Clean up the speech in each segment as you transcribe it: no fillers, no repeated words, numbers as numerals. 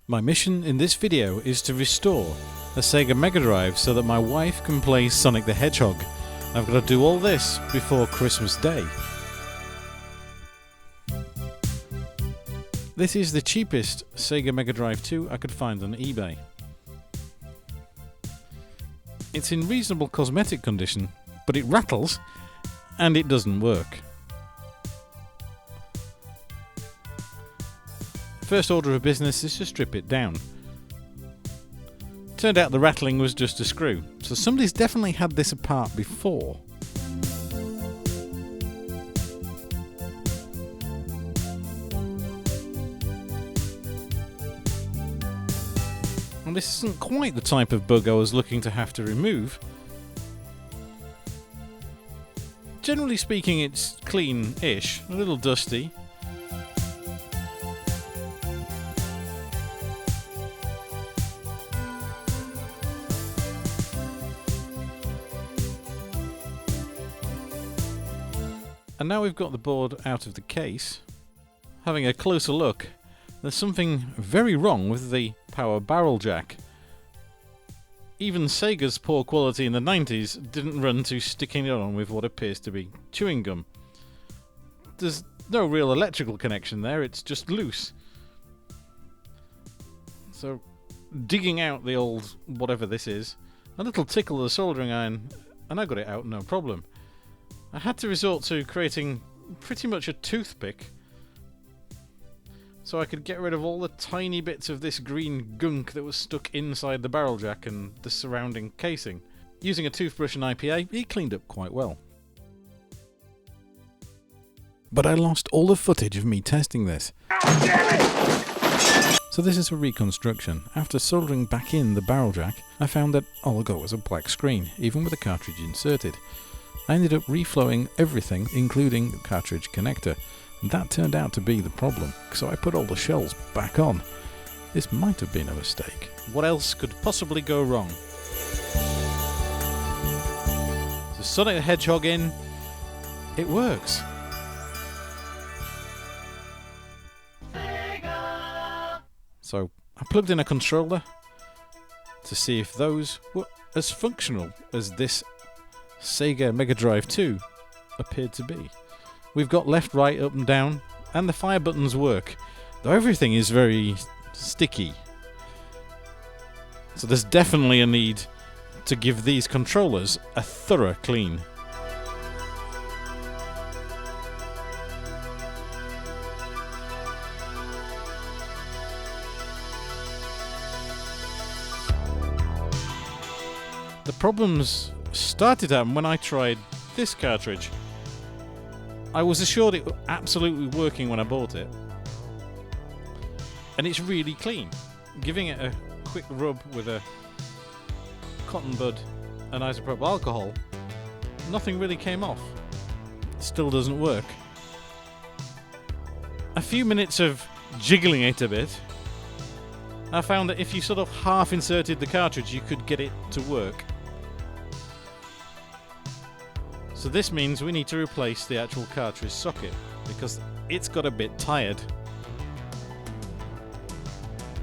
My mission in this video is to restore a Sega Mega Drive so that my wife can play Sonic the Hedgehog. I've got to do all this before Christmas Day. This is the cheapest Sega Mega Drive 2 I could find on eBay. It's in reasonable cosmetic condition, but it rattles and it doesn't work. First order of business is to strip it down. Turned out the rattling was just a screw, so somebody's definitely had this apart before. And this isn't quite the type of bug I was looking to have to remove. Generally speaking, it's clean-ish, a little dusty. And now we've got the board out of the case, having a closer look, there's something very wrong with the power barrel jack. Even Sega's poor quality in the 90s didn't run to sticking it on with what appears to be chewing gum. There's no real electrical connection there, it's just loose. So, digging out the old whatever this is, a little tickle of the soldering iron, and I got it out no problem. I had to resort to creating pretty much a toothpick so I could get rid of all the tiny bits of this green gunk that was stuck inside the barrel jack and the surrounding casing. Using a toothbrush and IPA, it cleaned up quite well. But I lost all the footage of me testing this. So this is a reconstruction. After soldering back in the barrel jack, I found that all I got was a black screen, even with the cartridge inserted. I ended up reflowing everything, including the cartridge connector, and that turned out to be the problem, so I put all the shells back on. This might have been a mistake. What else could possibly go wrong? So Sonic the Hedgehog in, it works. So I plugged in a controller to see if those were as functional as this Sega Mega Drive 2 appeared to be. We've got left, right, up and down, and the fire buttons work, though everything is very sticky. So there's definitely a need to give these controllers a thorough clean. The problems started out when I tried this cartridge. I was assured it was absolutely working when I bought it, and it's really clean. Giving it a quick rub with a cotton bud and isopropyl alcohol, nothing really came off. It still doesn't work. A few minutes of jiggling it a bit, I found that if you sort of half inserted the cartridge, you could get it to work. So this means we need to replace the actual cartridge socket, because it's got a bit tired.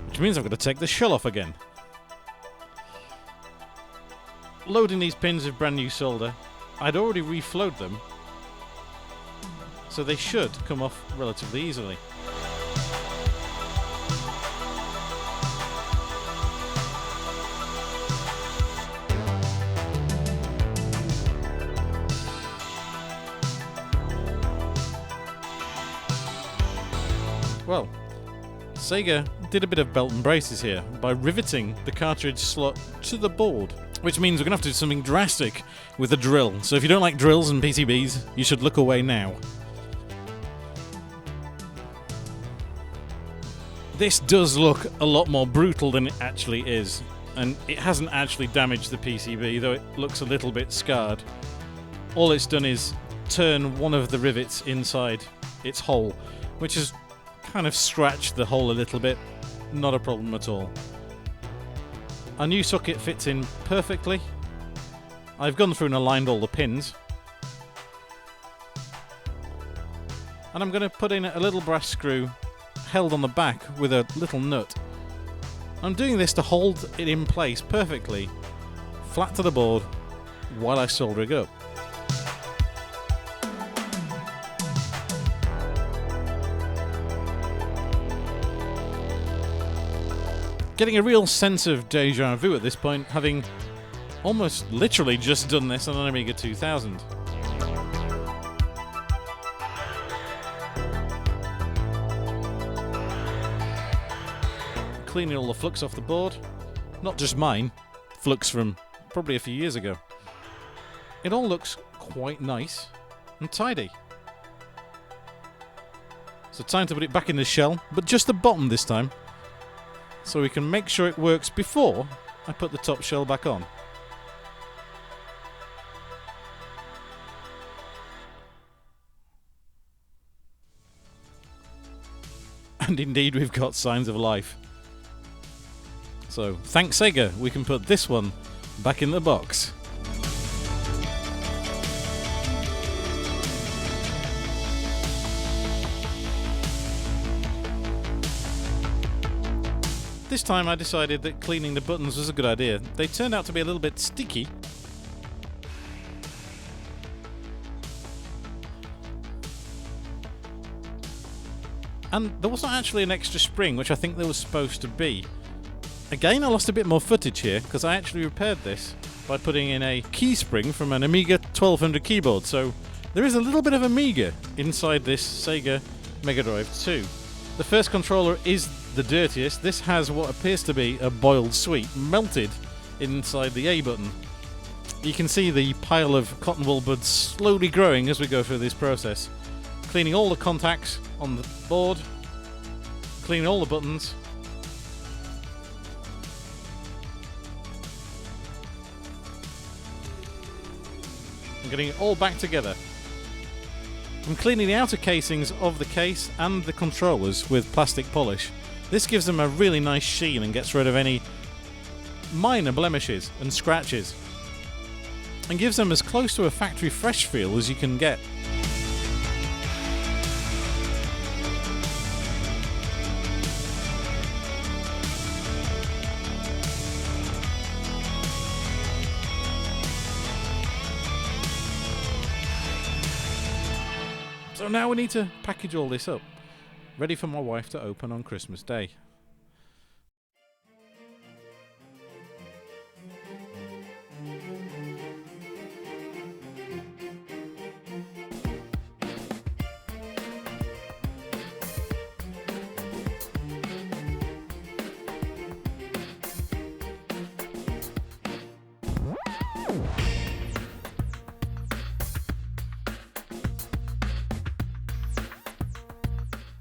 Which means I've got to take the shell off again. Loading these pins with brand new solder, I'd already reflowed them, so they should come off relatively easily. Well, Sega did a bit of belt and braces here by riveting the cartridge slot to the board, which means we're going to have to do something drastic with a drill. So if you don't like drills and PCBs, you should look away now. This does look a lot more brutal than it actually is, and it hasn't actually damaged the PCB, though it looks a little bit scarred. All it's done is turn one of the rivets inside its hole, which is kind of scratched the hole a little bit. Not a problem at all. Our new socket fits in perfectly. I've gone through and aligned all the pins, and I'm going to put in a little brass screw held on the back with a little nut I'm doing this to hold it in place perfectly, flat to the board, while I solder it up. Getting a real sense of deja vu at this point, having almost literally just done this on an Amiga 2000. Cleaning all the flux off the board. Not just mine, flux from probably a few years ago. It all looks quite nice and tidy. So time to put it back in the shell, but just the bottom this time, so we can make sure it works before I put the top shell back on. And indeed we've got signs of life. So thanks Sega, we can put this one back in the box. This time I decided that cleaning the buttons was a good idea. They turned out to be a little bit sticky. And there wasn't actually an extra spring, which I think there was supposed to be. Again, I lost a bit more footage here, because I actually repaired this by putting in a key spring from an Amiga 1200 keyboard, so there is a little bit of Amiga inside this Sega Mega Drive 2. The first controller is the dirtiest. This has what appears to be a boiled sweet melted inside the A button. You can see the pile of cotton wool buds slowly growing as we go through this process. Cleaning all the contacts on the board, cleaning all the buttons. And getting it all back together. I'm cleaning the outer casings of the case and the controllers with plastic polish. This gives them a really nice sheen and gets rid of any minor blemishes and scratches, and gives them as close to a factory fresh feel as you can get. So now we need to package all this up, ready for my wife to open on Christmas Day.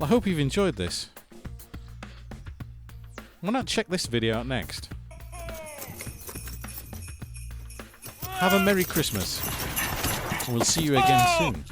I hope you've enjoyed this. Why not check this video out next? Have a Merry Christmas, and we'll see you again soon.